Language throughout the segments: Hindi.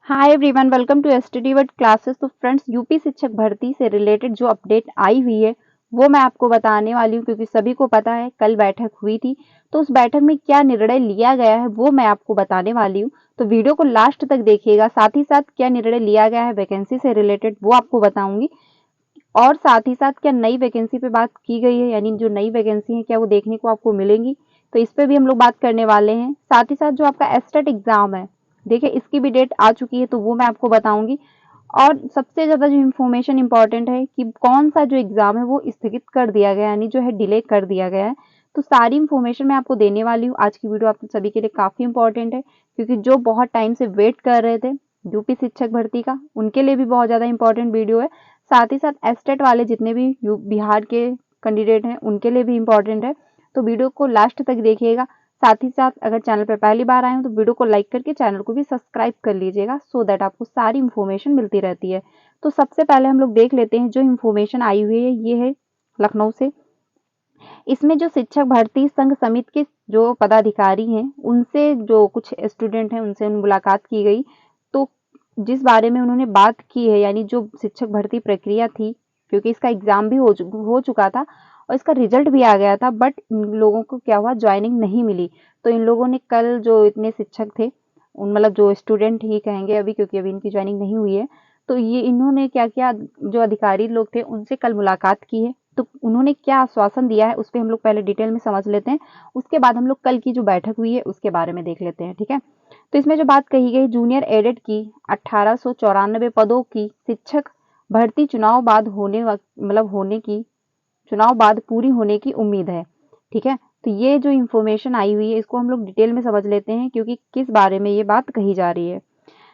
Hi everyone, welcome to STD word classes. तो फ्रेंड्स, यूपी शिक्षक भर्ती से रिलेटेड जो अपडेट आई हुई है वो मैं आपको बताने वाली हूँ, क्योंकि सभी को पता है कल बैठक हुई थी। तो उस बैठक में क्या निर्णय लिया गया है वो मैं आपको बताने वाली हूँ। तो वीडियो को लास्ट तक देखिएगा। साथ ही साथ क्या निर्णय लिया गया है वैकेंसी से रिलेटेड वो आपको बताऊंगी, और साथ ही साथ क्या नई वैकेंसी पे बात की गई है, यानी जो नई वैकेंसी है क्या वो देखने को आपको मिलेंगी। तो इस पे भी हम लोग बात करने वाले हैं। साथ ही साथ जो आपका एस्टेट एग्जाम है, देखिए इसकी भी डेट आ चुकी है तो वो मैं आपको बताऊंगी। और सबसे ज्यादा जो इन्फॉर्मेशन इंपॉर्टेंट है कि कौन सा जो एग्जाम है वो स्थगित कर दिया गया, यानी जो है डिले कर दिया गया है। तो सारी इन्फॉर्मेशन मैं आपको देने वाली हूँ। आज की वीडियो आप सभी के लिए काफी इंपॉर्टेंट है, क्योंकि जो बहुत टाइम से वेट कर रहे थे यूपी शिक्षक भर्ती का, उनके लिए भी बहुत ज्यादा इंपॉर्टेंट वीडियो है। साथ ही साथ एस्टेट वाले जितने भी बिहार के कैंडिडेट हैं उनके लिए भी इंपॉर्टेंट है। तो वीडियो को लास्ट तक देखिएगा। साथ ही साथ अगर चैनल पर पहली बार आए हो तो वीडियो को लाइक करके चैनल को भी सब्सक्राइब कर लीजिएगा, सो दैट आपको सारी इन्फॉर्मेशन मिलती रहती है। तो सबसे पहले हम लोग देख लेते हैं जो इन्फॉर्मेशन आई हुई है, ये है लखनऊ से। इसमें जो शिक्षक भर्ती संघ समिति के जो पदाधिकारी हैं उनसे जो कुछ स्टूडेंट हैं उनसे मुलाकात की गई। तो जिस बारे में उन्होंने बात की है, यानी जो शिक्षक भर्ती प्रक्रिया थी, क्योंकि इसका एग्जाम भी हो चुका था और इसका रिजल्ट भी आ गया था, बट इन लोगों को क्या हुआ, ज्वाइनिंग नहीं मिली। तो इन लोगों ने कल, जो इतने शिक्षक थे, उन मतलब जो स्टूडेंट ही कहेंगे अभी, क्योंकि अभी इनकी ज्वाइनिंग नहीं हुई है, तो ये इन्होंने क्या किया, जो अधिकारी लोग थे उनसे कल मुलाकात की है। तो उन्होंने क्या आश्वासन दिया है उस पर हम लोग पहले डिटेल में समझ लेते हैं। उसके बाद हम लोग कल की जो बैठक हुई है उसके बारे में देख लेते हैं, ठीक है। तो इसमें जो बात कही गई, जूनियर एडेड की 1894 पदों की शिक्षक भर्ती चुनाव बाद होने की चुनाव बाद पूरी होने की उम्मीद है, ठीक है। तो ये जो इन्फॉर्मेशन आई हुई है इसको हम लोग डिटेल में समझ लेते हैं, क्योंकि किस बारे में ये बात कही जा रही है।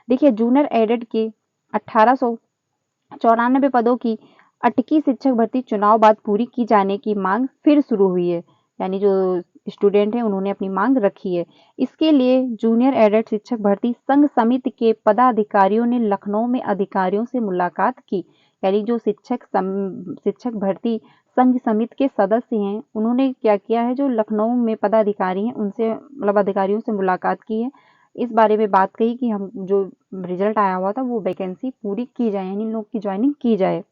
देखिए, जूनियर एडेड की 1894 पदों की अटकी शिक्षक भर्ती चुनाव बाद पूरी की जाने की मांग फिर शुरू हुई है, यानी जो स्टूडेंट हैं उन्होंने अपनी मांग रखी है। इसके लिए जूनियर एडेड शिक्षक भर्ती संघ समिति के पदाधिकारियों ने लखनऊ में अधिकारियों से मुलाकात की। यानी जो शिक्षक भर्ती संघ समिति के सदस्य हैं उन्होंने क्या किया है, जो लखनऊ में पदाधिकारी हैं उनसे अधिकारियों से मुलाकात की है। इस बारे में बात कही कि हम जो रिजल्ट आया हुआ था वो वैकेंसी पूरी की जाए, यानी लोग की ज्वाइनिंग की जाए।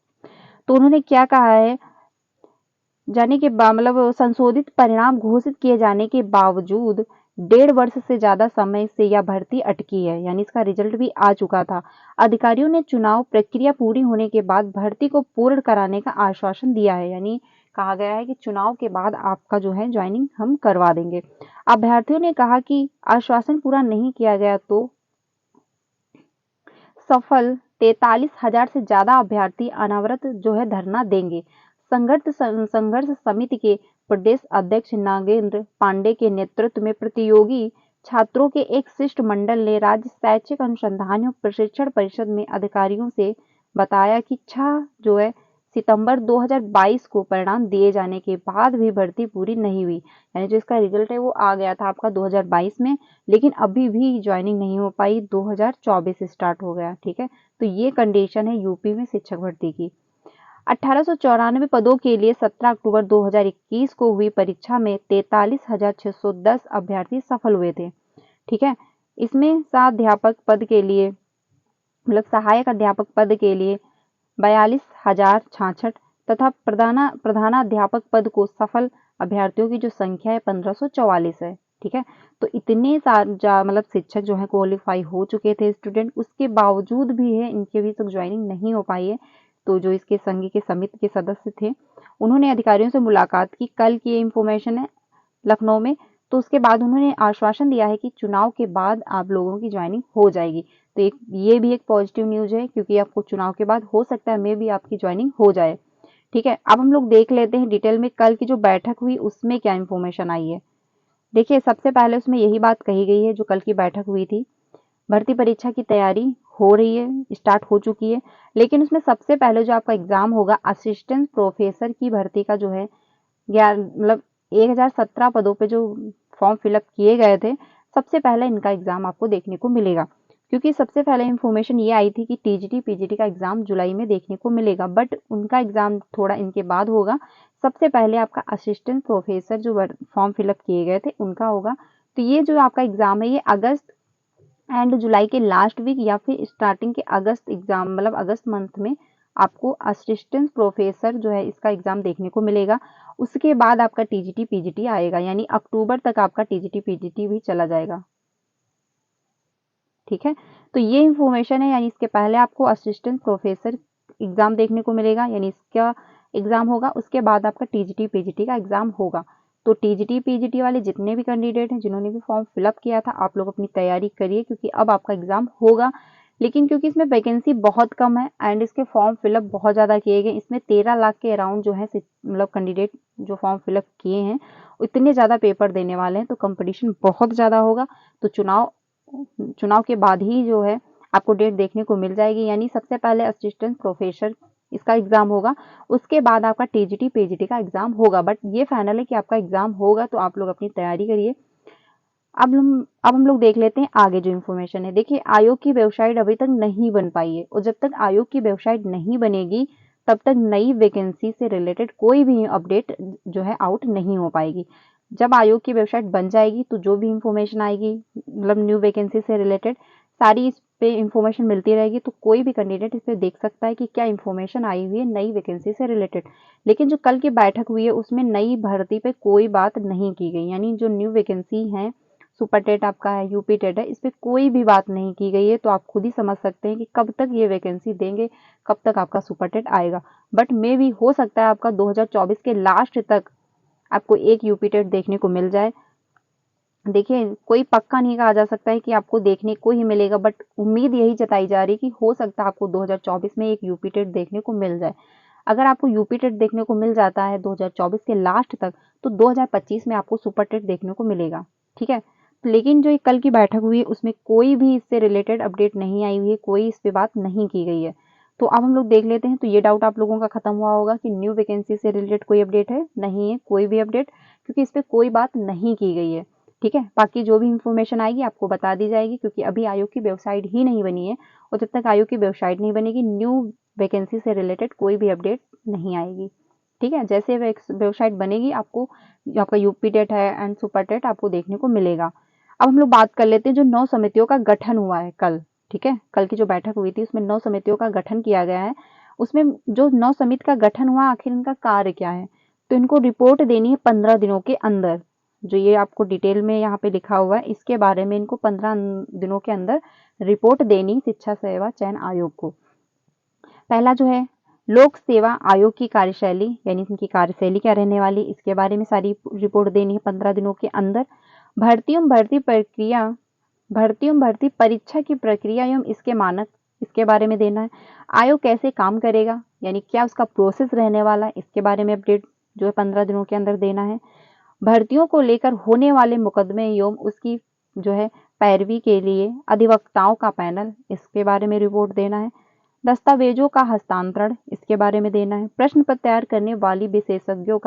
तो उन्होंने क्या कहा है, जाने के संशोधित परिणाम घोषित किए जाने के बावजूद 1.5 वर्ष से ज्यादा समय से यह भर्ती अटकी है, यानी इसका रिजल्ट भी आ चुका था। अधिकारियों ने चुनाव प्रक्रिया पूरी होने के बाद भर्ती को पूर्ण कराने का आश्वासन दिया है, यानी कहा गया है कि चुनाव के बाद आपका जो है ज्वाइनिंग हम करवा देंगे। अभ्यर्थियों ने कहा कि आश्वासन पूरा नहीं किया गया तो सफल 43,000 से ज्यादा अभ्यर्थी अनवरत जो है धरना देंगे। संघर्ष समिति के प्रदेश अध्यक्ष नागेंद्र पांडे के नेतृत्व में प्रतियोगी छात्रों के एक शिष्टमंडल ने राज्य शैक्षिक अनुसंधान एवं प्रशिक्षण परिषद में अधिकारियों से बताया कि 6 जो है सितंबर 2022 को परिणाम दिए जाने के बाद भी भर्ती पूरी नहीं हुई, यानी जो इसका रिजल्ट है वो आ गया था आपका 2022 में, लेकिन अभी भी ज्वाइनिंग नहीं हो पाई, 2024 स्टार्ट हो गया, ठीक है। तो ये कंडीशन है यूपी में शिक्षक भर्ती की। 1894 पदों के लिए 17 अक्टूबर 2021 को हुई परीक्षा में 43,610 अभ्यर्थी सफल हुए थे, ठीक है। इसमें सहाध्यापक पद के लिए सहायक अध्यापक पद के लिए 42,066 तथा प्रधानाध्यापक पद को सफल अभ्यर्थियों की जो संख्या है 1544 है, ठीक है। तो इतने शिक्षक जो है क्वालिफाई हो चुके थे स्टूडेंट, उसके बावजूद भी है इनके अभी तक ज्वाइनिंग नहीं हो पाई है। तो जो इसके संघ के समिति के सदस्य थे उन्होंने अधिकारियों से मुलाकात की, कल की ये इंफॉर्मेशन है लखनऊ में। तो उसके बाद उन्होंने आश्वासन दिया है कि चुनाव के बाद आप लोगों की ज्वाइनिंग हो जाएगी। तो ये भी एक पॉजिटिव न्यूज है, क्योंकि आपको चुनाव के बाद हो सकता है मे भी आपकी ज्वाइनिंग हो जाए, ठीक है। अब हम लोग देख लेते हैं डिटेल में कल की जो बैठक हुई उसमें क्या इंफॉर्मेशन आई है। देखिए, सबसे पहले उसमें यही बात कही गई है, जो कल की बैठक हुई थी, भर्ती परीक्षा की तैयारी हो रही है, स्टार्ट हो चुकी है, लेकिन उसमें सबसे पहले जो आपका एग्जाम होगा असिस्टेंट प्रोफेसर की भर्ती का जो है 1017 पदों पे जो फॉर्म फिलअप किए गए थे, सबसे पहले इनका एग्जाम आपको देखने को मिलेगा। क्योंकि सबसे पहले इन्फॉर्मेशन ये आई थी कि टीजीटी पीजीटी का एग्जाम जुलाई में देखने को मिलेगा, बट उनका एग्जाम थोड़ा इनके बाद होगा। सबसे पहले आपका असिस्टेंट प्रोफेसर जो फॉर्म फिलअप किए गए थे उनका होगा। तो ये जो आपका एग्जाम है ये अगस्त एंड जुलाई के लास्ट वीक या फिर स्टार्टिंग के अगस्त एग्जाम मतलब अगस्त मंथ में आपको असिस्टेंट प्रोफेसर जो है इसका एग्जाम देखने को मिलेगा। उसके बाद आपका टीजीटी पीजीटी आएगा, यानी अक्टूबर तक आपका टीजीटी पीजीटी भी चला जाएगा। ठीक है, तो ये इंफॉर्मेशन है, यानी इसके पहले आपको असिस्टेंट प्रोफेसर एग्जाम देखने को मिलेगा, यानी इसका एग्जाम होगा। उसके बाद आपका टीजीटी पीजीटी का एग्जाम होगा। तो टीजीटी पीजीटी वाले जितने भी कैंडिडेट हैं जिन्होंने भी फॉर्म फिलअप किया था, आप लोग अपनी तैयारी करिए, क्योंकि अब आपका एग्जाम होगा। लेकिन क्योंकि इसमें वैकेंसी बहुत कम है एंड इसके फॉर्म फिलअप बहुत ज़्यादा किए गए, इसमें 13 लाख के अराउंड जो है मतलब कैंडिडेट जो फॉर्म फिलअप किए हैं, इतने ज़्यादा पेपर देने वाले हैं, तो कंपटीशन बहुत ज़्यादा होगा। तो चुनाव के बाद ही जो है आपको डेट देखने को मिल जाएगी, यानी सबसे पहले असिस्टेंट प्रोफेसर इसका एग्जाम होगा, उसके बाद आपका टीजीटी पीजीटी का एग्जाम होगा। बट ये फाइनल है कि आपका एग्जाम होगा, तो आप लोग अपनी तैयारी करिए। अब हम लोग देख लेते हैं आगे जो इन्फॉर्मेशन है। देखिए, आयोग की वेबसाइट अभी तक नहीं बन पाई है, और जब तक आयोग की वेबसाइट नहीं बनेगी तब तक नई वैकेंसी से रिलेटेड कोई भी अपडेट जो है आउट नहीं हो पाएगी। जब आयोग की वेबसाइट बन जाएगी तो जो भी इंफॉर्मेशन आएगी मतलब न्यू वैकेंसी से रिलेटेड सारी इस पे इंफॉर्मेशन मिलती रहेगी, तो कोई भी कैंडिडेट इस पे देख सकता है कि क्या इंफॉर्मेशन आई हुई है नई वैकेंसी से रिलेटेड। लेकिन जो कल की बैठक हुई है उसमें नई भर्ती पे कोई बात नहीं की गई, यानी जो न्यू वैकेंसी है, सुपर टेट आपका है, यूपी टेट है, इस पे कोई भी बात नहीं की गई है। तो आप खुद ही समझ सकते हैं कि कब तक ये वैकेंसी देंगे, कब तक आपका सुपर टेट आएगा। बट मे भी हो सकता है आपका 2024 के लास्ट तक आपको एक यूपी टेट देखने को मिल जाए। देखिए, कोई पक्का नहीं कहा जा सकता है कि आपको देखने को ही मिलेगा, बट उम्मीद यही जताई जा रही है कि हो सकता है आपको 2024 में एक यूपी टेट देखने को मिल जाए। अगर आपको यूपी टेट देखने को मिल जाता है 2024 के लास्ट तक, तो 2025 में आपको सुपर टेट देखने को मिलेगा। ठीक है, लेकिन जो कल की बैठक हुई है उसमें कोई भी इससे रिलेटेड अपडेट नहीं आई हुई है, कोई इस पे बात नहीं की गई है। तो अब हम लोग देख लेते हैं। तो ये डाउट आप लोगों का खत्म हुआ होगा कि न्यू वैकेंसी से रिलेटेड कोई अपडेट है, नहीं है कोई भी अपडेट, क्योंकि इस पे कोई बात नहीं की गई है। ठीक है, बाकी जो भी इंफॉर्मेशन आएगी आपको बता दी जाएगी, क्योंकि अभी आयोग की वेबसाइट ही नहीं बनी है, और जब तक आयोग की वेबसाइट नहीं बनेगी न्यू वैकेंसी से रिलेटेड कोई भी अपडेट नहीं आएगी। ठीक है, जैसे वेबसाइट बनेगी आपको जो आपका यूपी टेट है एंड सुपर टेट आपको देखने को मिलेगा। अब हम लोग बात कर लेते हैं जो 9 समितियों का गठन हुआ है कल। ठीक है, कल की जो बैठक हुई थी उसमें 9 समितियों का गठन किया गया है। उसमें जो 9 समिति का गठन हुआ, आखिर इनका कार्य क्या है? तो इनको रिपोर्ट देनी है 15 दिनों के अंदर। जो ये आपको डिटेल में यहाँ पे लिखा हुआ है, इसके बारे में इनको 15 दिनों के अंदर रिपोर्ट देनी शिक्षा सेवा चयन आयोग को। पहला जो है लोक सेवा आयोग की कार्यशैली, यानी इनकी कार्यशैली क्या रहने वाली, इसके बारे में सारी रिपोर्ट देनी है 15 दिनों के अंदर। भर्ती एवं भर्ती परीक्षा की प्रक्रिया एवं इसके मानक, इसके बारे में देना है। आयोग कैसे काम करेगा, यानी क्या उसका प्रोसेस रहने वाला है, इसके बारे में अपडेट जो है 15 दिनों के अंदर देना है। भर्तियों को लेकर होने वाले मुकदमे एवं उसकी जो है पैरवी के लिए अधिवक्ताओं का पैनल, इसके बारे में रिपोर्ट देना है। दस्तावेजों का हस्तांतरण, इसके बारे में देना है। प्रश्न पत्र तैयार करने वाली विशेषज्ञों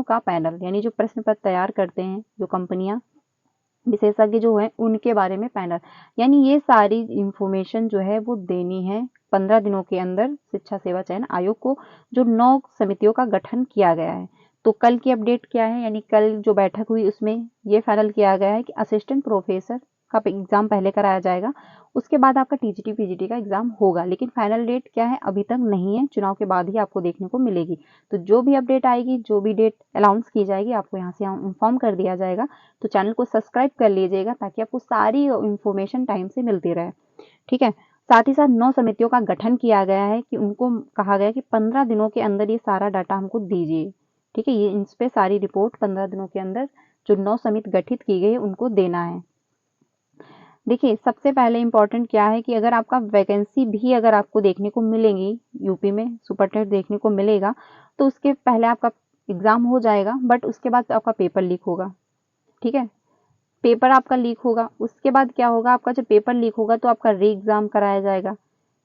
का पैनल, यानी जो प्रश्न पत्र तैयार करते हैं जो कंपनियां, विशेषज्ञ जो है उनके बारे में पैनल, यानी ये सारी इंफॉर्मेशन जो है वो देनी है 15 दिनों के अंदर शिक्षा सेवा चयन आयोग को, जो 9 समितियों का गठन किया गया है। तो कल की अपडेट क्या है, यानी कल जो बैठक हुई उसमें ये फाइनल किया गया है कि असिस्टेंट प्रोफेसर का एग्जाम पहले कराया जाएगा, उसके बाद आपका टीजीटी पीजीटी का एग्जाम होगा। लेकिन फाइनल डेट क्या है अभी तक नहीं है, चुनाव के बाद ही आपको देखने को मिलेगी। तो जो भी अपडेट आएगी, जो भी डेट अनाउंस की जाएगी, आपको यहाँ से इन्फॉर्म कर दिया जाएगा। तो चैनल को सब्सक्राइब कर लीजिएगा ताकि आपको सारी इंफॉर्मेशन टाइम से मिलती रहे। ठीक है, साथ ही साथ 9 समितियों का गठन किया गया है कि उनको कहा गया कि 15 दिनों के अंदर ये सारा डाटा हमको दीजिए। ठीक है, ये इस पे सारी रिपोर्ट 15 दिनों के अंदर जो 9 समिति गठित की गई है उनको देना है। देखिए, सबसे पहले इम्पोर्टेंट क्या है कि अगर आपका वैकेंसी भी अगर आपको देखने को मिलेंगी, यूपी में सुपर टेट देखने को मिलेगा, तो उसके पहले आपका एग्जाम हो जाएगा, बट उसके बाद आपका पेपर लीक होगा। ठीक है, पेपर आपका लीक होगा, उसके बाद क्या होगा, आपका जब पेपर लीक होगा तो आपका री एग्जाम कराया जाएगा।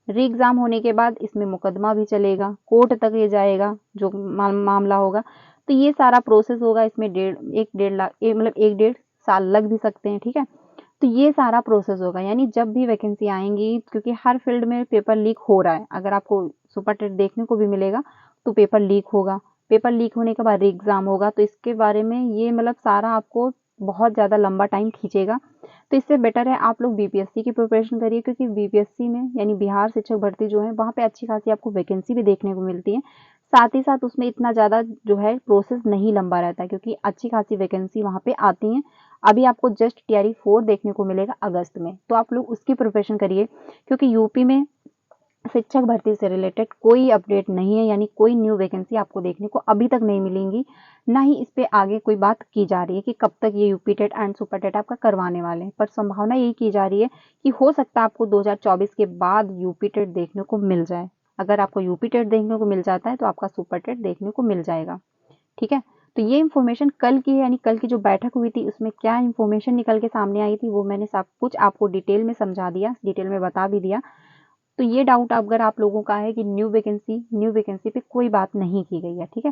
री एग्जाम होने के बाद इसमें मुकदमा भी चलेगा, कोर्ट तक ये जाएगा जो मामला होगा। तो ये सारा प्रोसेस होगा, इसमें एक डेढ़ लाख मतलब 1-1.5 साल लग भी सकते हैं। ठीक है, तो ये सारा प्रोसेस होगा, यानी जब भी वैकेंसी आएंगी, क्योंकि हर फील्ड में पेपर लीक हो रहा है, अगर आपको सुपर टेट देखने को भी मिलेगा तो पेपर लीक होगा। पेपर लीक होने के बाद री एग्जाम होगा, तो इसके बारे में ये मतलब सारा आपको बहुत ज़्यादा लंबा टाइम खींचेगा। तो इससे बेटर है आप लोग बीपीएससी की प्रिपरेशन करिए, क्योंकि बीपीएससी में यानी बिहार शिक्षक भर्ती जो है वहाँ पे अच्छी खासी आपको वैकेंसी भी देखने को मिलती है। साथ ही साथ उसमें इतना ज़्यादा जो है प्रोसेस नहीं लंबा रहता है, क्योंकि अच्छी खासी वैकेंसी वहाँ पे आती हैं। अभी आपको जस्ट टीआरई 4 देखने को मिलेगा अगस्त में, तो आप लोग उसकी प्रिपरेशन करिए, क्योंकि यूपी में शिक्षक भर्ती से रिलेटेड कोई अपडेट नहीं है, यानी कोई न्यू वैकेंसी आपको देखने को अभी तक नहीं मिलेंगी, ना ही इस पे आगे कोई बात की जा रही है कि कब तक ये UP TET and super TET आपका करवाने वाले हैं। पर संभावना यही की जा रही है कि हो सकता है आपको 2024 के बाद यूपी टेट देखने को मिल जाए। अगर आपको यूपी टेट देखने को मिल जाता है तो आपका सुपर टेट देखने को मिल जाएगा। ठीक है, तो ये इन्फॉर्मेशन कल की है, यानी कल की जो बैठक हुई थी उसमें क्या इन्फॉर्मेशन निकल के सामने आई थी वो मैंने सब कुछ आपको डिटेल में समझा दिया, डिटेल में बता भी दिया। तो ये डाउट अगर आप लोगों का है कि न्यू वैकेंसी पे कोई बात नहीं की गई है, ठीक है।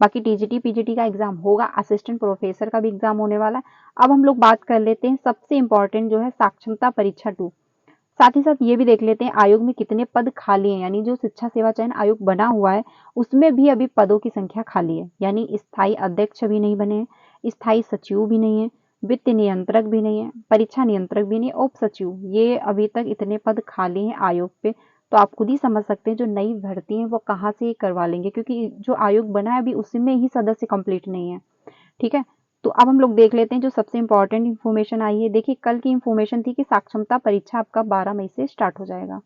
बाकी टीजीटी पीजीटी का एग्जाम होगा, असिस्टेंट प्रोफेसर का भी एग्जाम होने वाला है। अब हम लोग बात कर लेते हैं सबसे इंपॉर्टेंट जो है साक्षरता परीक्षा 2। साथ ही साथ ये भी देख लेते हैं आयोग में कितने पद खाली हैं, यानी जो शिक्षा सेवा चयन आयोग बना हुआ है उसमें भी अभी पदों की संख्या खाली है, यानी स्थायी अध्यक्ष भी नहीं बने हैं, स्थायी सचिव भी नहीं है, वित्त नियंत्रक भी नहीं है, परीक्षा नियंत्रक भी नहीं, उप सचिव, ये अभी तक इतने पद खाली हैं आयोग पे। तो आप खुद ही समझ सकते हैं जो नई भर्ती है वो कहाँ से करवा लेंगे, क्योंकि जो आयोग बना है अभी उसमें ही सदस्य कंप्लीट नहीं है। ठीक है, तो अब हम लोग देख लेते हैं जो सबसे इंपॉर्टेंट इन्फॉर्मेशन आई है। देखिए कल की इन्फॉर्मेशन थी कि साक्षरता परीक्षा आपका 12 मई से स्टार्ट हो जाएगा।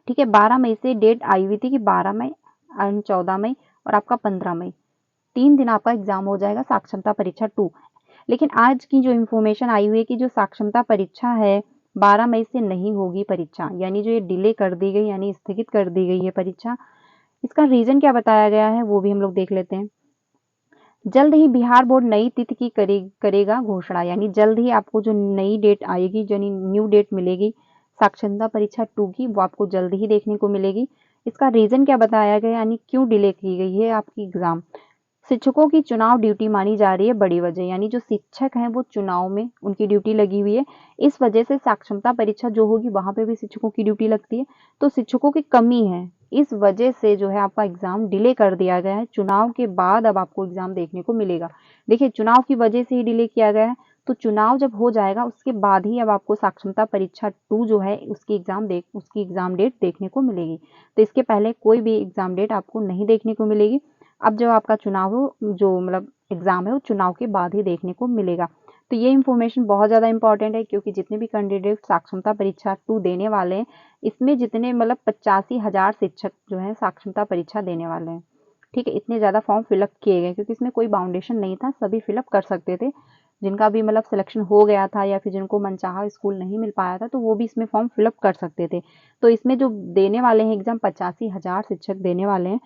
ठीक है, 12 मई से डेट आई हुई थी कि 12 मई एंड 14 मई और आपका 15 मई, 3 दिन आपका एग्जाम हो जाएगा साक्षरता परीक्षा 2। लेकिन आज की जो इन्फॉर्मेशन आई हुई है कि जो साक्षरता परीक्षा है 12 मई से नहीं होगी परीक्षा, यानी जो ये डिले कर दी गई, यानी स्थगित कर दी गई है परीक्षा। इसका रीजन क्या बताया गया है वो भी हम लोग देख लेते हैं। जल्द ही बिहार बोर्ड नई तिथि की करेगा घोषणा, यानी जल्द ही आपको जो नई डेट आएगी, यानी न्यू डेट मिलेगी साक्षरता परीक्षा 2 की, वो आपको जल्द ही देखने को मिलेगी। इसका रीजन क्या बताया गया, यानी क्यों डिले की गई है आपकी एग्जाम। शिक्षकों की चुनाव ड्यूटी मानी जा रही है बड़ी वजह, यानी जो शिक्षक हैं वो चुनाव में उनकी ड्यूटी लगी हुई है, इस वजह से साक्षरता परीक्षा जो होगी वहां पे भी शिक्षकों की ड्यूटी लगती है, तो शिक्षकों की कमी है, इस वजह से जो है आपका एग्जाम डिले कर दिया गया है। चुनाव के बाद अब आपको एग्जाम देखने को मिलेगा। देखिए चुनाव की वजह से ही डिले किया गया है, तो चुनाव जब हो जाएगा उसके बाद ही अब आपको साक्षरता परीक्षा 2 जो है उसकी एग्जाम डेट देखने को मिलेगी। तो इसके पहले कोई भी एग्जाम डेट आपको नहीं देखने को मिलेगी। अब जो आपका चुनाव हो, जो मतलब एग्जाम है वो चुनाव के बाद ही देखने को मिलेगा। तो ये इन्फॉर्मेशन बहुत ज़्यादा इंपॉर्टेंट है, क्योंकि जितने भी कैंडिडेट साक्षरता परीक्षा 2 देने वाले हैं इसमें जितने मतलब 85,000 शिक्षक जो है साक्षरता परीक्षा देने वाले हैं। ठीक है, इतने ज़्यादा फॉर्म फिलअप किए गए, क्योंकि इसमें कोई बाउंडेशन नहीं था, सभी फिलअप कर सकते थे। जिनका भी मतलब सिलेक्शन हो गया था या फिर जिनको मनचाहा स्कूल नहीं मिल पाया था तो वो भी इसमें फॉर्म फिलअप कर सकते थे। तो इसमें जो देने वाले हैं एग्जाम 85,000 शिक्षक देने वाले हैं।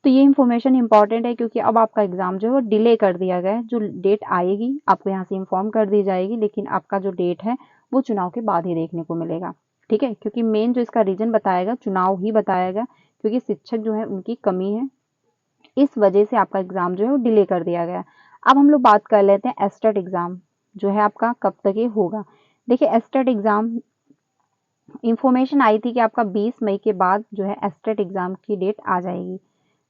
तो ये इन्फॉर्मेशन इंपॉर्टेंट है, क्योंकि अब आपका एग्जाम जो है वो डिले कर दिया गया है। जो डेट आएगी आपको यहाँ से इन्फॉर्म कर दी जाएगी, लेकिन आपका जो डेट है वो चुनाव के बाद ही देखने को मिलेगा। ठीक है, क्योंकि मेन जो इसका रीजन बताएगा चुनाव ही बताएगा, क्योंकि शिक्षक जो है उनकी कमी है, इस वजह से आपका एग्जाम जो है वो डिले कर दिया गया। अब हम लोग बात कर लेते हैं एस्टेट एग्जाम जो है आपका कब तक ये होगा। देखिए एस्टेट एग्जाम इंफॉर्मेशन आई थी कि आपका 20 मई के बाद जो है एस्टेट एग्जाम की डेट आ जाएगी।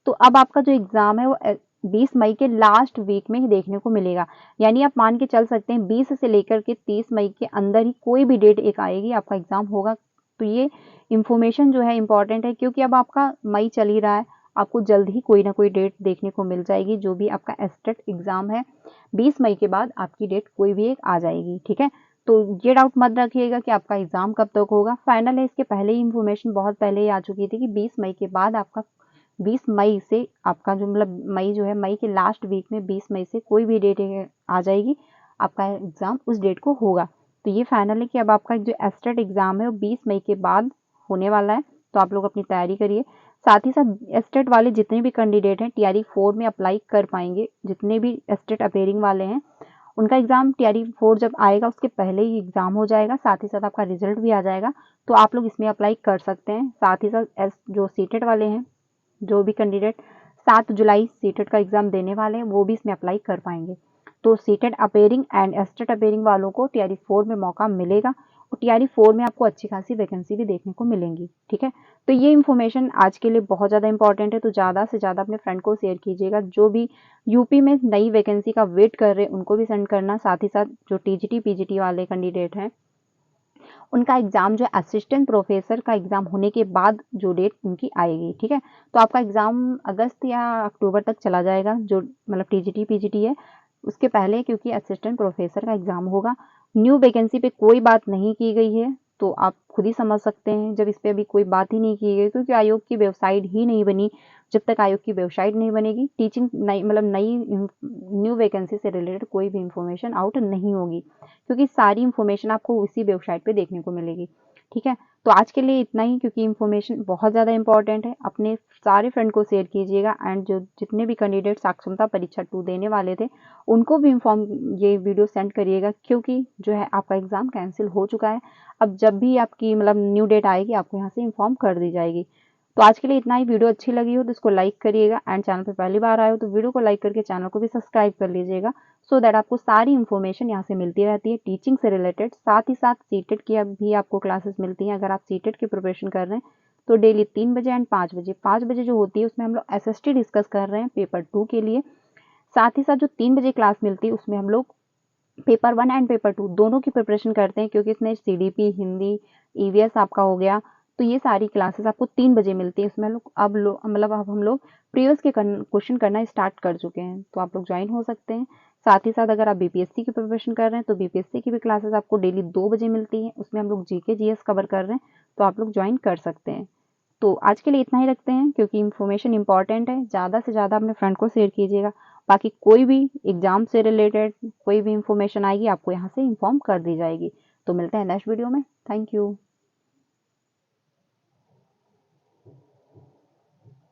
तो अब आपका जो एग्जाम है वो 20 मई के लास्ट वीक में ही देखने को मिलेगा, यानी आप मान के चल सकते हैं 20 से लेकर के 30 मई के अंदर ही कोई भी डेट एक आएगी आपका एग्जाम होगा। तो ये इंफॉर्मेशन जो है इंपॉर्टेंट है, क्योंकि अब आपका मई चल ही रहा है, आपको जल्द ही कोई ना कोई डेट देखने को मिल जाएगी। जो भी आपका एस्टेट एग्जाम है 20 मई के बाद आपकी डेट कोई भी एक आ जाएगी। ठीक है, तो ये डाउट मत रखिएगा कि आपका एग्जाम कब तक होगा, फाइनल है। इसके पहले ही इंफॉर्मेशन बहुत पहले ही आ चुकी थी कि 20 मई के बाद आपका 20 मई से आपका जो मतलब मई जो है मई के लास्ट वीक में 20 मई से कोई भी डेट आ जाएगी, आपका एग्जाम उस डेट को होगा। तो ये फाइनल है कि अब आपका जो एस्टेट एग्जाम है वो 20 मई के बाद होने वाला है, तो आप लोग अपनी तैयारी करिए। साथ ही साथ एस्टेट वाले जितने भी कैंडिडेट हैं टीआरई 4 में अप्लाई कर पाएंगे, जितने भी एस्टेट अपेयरिंग वाले हैं उनका एग्जाम टीआरई 4 जब आएगा उसके पहले ही एग्जाम हो जाएगा, साथ ही साथ आपका रिजल्ट भी आ जाएगा, तो आप लोग इसमें अप्लाई कर सकते हैं। साथ ही साथ जो सीटेट वाले हैं, जो भी कैंडिडेट 7 जुलाई सीटेट का एग्जाम देने वाले हैं वो भी इसमें अप्लाई कर पाएंगे। तो CTET appearing and estate appearing वालों को टीआरई 4 में मौका मिलेगा, और TRE 4 में आपको अच्छी खासी वैकेंसी भी देखने को मिलेंगी। ठीक है, तो ये इन्फॉर्मेशन आज के लिए बहुत ज़्यादा इंपॉर्टेंट है, तो ज़्यादा से ज़्यादा अपने फ्रेंड को शेयर कीजिएगा। जो भी यूपी में नई वैकेंसी का वेट कर रहे हैं उनको भी सेंड करना, साथ ही साथ जो TGT PGT वाले कैंडिडेट हैं उनका एग्जाम जो असिस्टेंट प्रोफेसर का एग्जाम होने के बाद जो डेट उनकी आएगी। ठीक है, तो आपका एग्जाम अगस्त या अक्टूबर तक चला जाएगा, जो मतलब TGT PGT है उसके पहले, क्योंकि असिस्टेंट प्रोफेसर का एग्जाम होगा। न्यू वैकेंसी पे कोई बात नहीं की गई है, तो आप खुद ही समझ सकते हैं जब इस पे अभी कोई बात ही नहीं की गई, क्योंकि आयोग की वेबसाइट ही नहीं बनी। जब तक आयोग की वेबसाइट नहीं बनेगी, टीचिंग नई मतलब नई न्यू वैकेंसी से रिलेटेड कोई भी इंफॉर्मेशन आउट नहीं होगी, क्योंकि सारी इंफॉर्मेशन आपको उसी वेबसाइट पे देखने को मिलेगी। ठीक है, तो आज के लिए इतना ही, क्योंकि इंफॉर्मेशन बहुत ज़्यादा इंपॉर्टेंट है। अपने सारे फ्रेंड को शेयर कीजिएगा, एंड जो जितने भी कैंडिडेट साक्षरता परीक्षा 2 देने वाले थे उनको भी ये वीडियो सेंड करिएगा, क्योंकि जो है आपका एग्जाम कैंसिल हो चुका है। अब जब भी आपकी मतलब न्यू डेट आएगी आपको यहाँ से इन्फॉर्म कर दी जाएगी। तो आज के लिए इतना ही। वीडियो अच्छी लगी हो तो इसको लाइक करिएगा, एंड चैनल पर पहली बार आए हो तो वीडियो को लाइक करके चैनल को भी सब्सक्राइब कर लीजिएगा, सो दैट आपको सारी इन्फॉर्मेशन यहाँ से मिलती रहती है टीचिंग से रिलेटेड। साथ ही साथ सीटेट की भी आपको क्लासेस मिलती हैं। अगर आप सीटेट की प्रिपरेशन कर रहे हैं तो डेली 3 बजे एंड 5 बजे। 5 बजे जो होती है उसमें हम लोग SST डिस्कस कर रहे हैं पेपर 2 के लिए। साथ ही साथ जो 3 बजे क्लास मिलती है उसमें हम लोग पेपर 1 एंड पेपर 2 दोनों की प्रिपरेशन करते हैं, क्योंकि इसमें CDP, हिंदी, EVS आपका हो गया। तो ये सारी क्लासेस आपको 3 बजे मिलती है। इसमें अब हम लोग प्रीवियस के क्वेश्चन करना स्टार्ट कर चुके हैं, तो आप लोग ज्वाइन हो सकते हैं। साथ ही साथ अगर आप BPSC की प्रिपरेशन कर रहे हैं तो BPSC की भी क्लासेस आपको डेली 2 बजे मिलती हैं। उसमें हम लोग GK GS कवर कर रहे हैं, तो आप लोग ज्वाइन कर सकते हैं। तो आज के लिए इतना ही रखते हैं, क्योंकि इन्फॉर्मेशन इंपॉर्टेंट है। ज़्यादा से ज़्यादा अपने फ्रेंड को शेयर कीजिएगा। बाकी कोई भी एग्जाम से रिलेटेड कोई भी इंफॉर्मेशन आएगी आपको यहाँ से इन्फॉर्म कर दी जाएगी। तो मिलते हैं नेक्स्ट वीडियो में। Thank you.